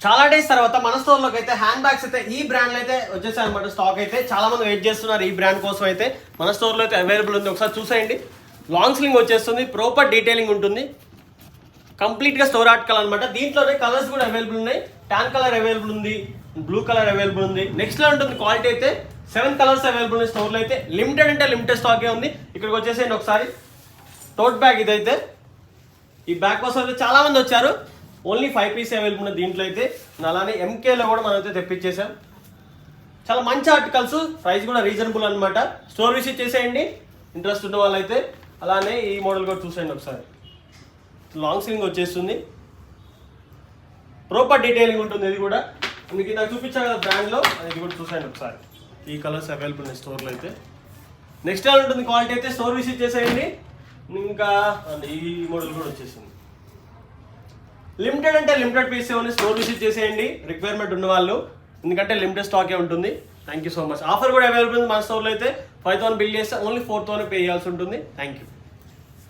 చాలా డేస్ తర్వాత మన స్టోర్లోకి అయితే హ్యాండ్ బ్యాగ్స్ అయితే ఈ బ్రాండ్లో అయితే వచ్చేసాయి అనమాట. స్టాక్ అయితే చాలా మంది వెయిట్ చేస్తున్నారు ఈ బ్రాండ్ కోసం. అయితే మన స్టోర్లో అయితే అవైలబుల్ ఉంది. ఒకసారి చూసేయండి. లాంగ్ స్లింగ్ వచ్చేస్తుంది, ప్రాపర్ డీటెయిలింగ్ ఉంటుంది, కంప్లీట్గా స్టోర్ ఆర్టికల్ అనమాట. దీంట్లోనే కలర్స్ కూడా అవైలబుల్ ఉన్నాయి. టాన్ కలర్ అవైలబుల్ ఉంది, బ్లూ కలర్ అవైలబుల్ ఉంది. నెక్స్ట్లో ఉంటుంది క్వాలిటీ అయితే 7 కలర్స్ అవైలబుల్ ఉన్నాయి స్టోర్లో. అయితే లిమిటెడ్ అంటే లిమిటెడ్ స్టాకే ఉంది. ఇక్కడికి వచ్చేసేయండి ఒకసారి. టోట్ బ్యాగ్ ఇదైతే, ఈ బ్యాగ్ కోసం అయితే చాలా మంది వచ్చారు. ఓన్లీ 5 పీస్ అవైలబుల్ ఉన్నాయి దీంట్లో అయితే. అలానే ఎంకేలో కూడా మనం అయితే తెప్పించేసాం. చాలా మంచి ఆర్టికల్స్, ప్రైస్ కూడా రీజనబుల్ అనమాట. స్టోర్ విజిట్ చేసేయండి ఇంట్రెస్ట్ ఉన్న వాళ్ళైతే. అలానే ఈ మోడల్ కూడా చూసేయండి ఒకసారి. లాంగ్ స్లింగ్ వచ్చేస్తుంది, ప్రాపర్ డీటెయిలింగ్ ఉంటుంది. ఇది కూడా మీకు నాకు చూపించాను కదా బ్రాండ్లో, ఇది కూడా చూసేయండి ఒకసారి. ఈ కలర్స్ అవైలబుల్ ఉన్నాయి స్టోర్లో అయితే. నెక్స్ట్ లెవెల్ ఉంటుంది క్వాలిటీ అయితే. స్టోర్ విజిట్ చేసేయండి. ఇంకా ఈ మోడల్ కూడా వచ్చేసింది. లిమిటెడ్ అంటే లిమిటెడ్ పీస్ ఏమని స్టోర్ విజిట్ చేసేయండి రిక్వైర్మెంట్ ఉన్న వాళ్ళు, ఎందుకంటే లిమిటెడ్ స్టాకే ఉంటుంది. Thank you so much. Offer కూడా అవైలబుల్ ఉంది మన స్టోర్లో అయితే. 5,000 బిల్ చేస్తే ఓన్లీ 4,000 పే చేయాల్సి ఉంటుంది. Thank you.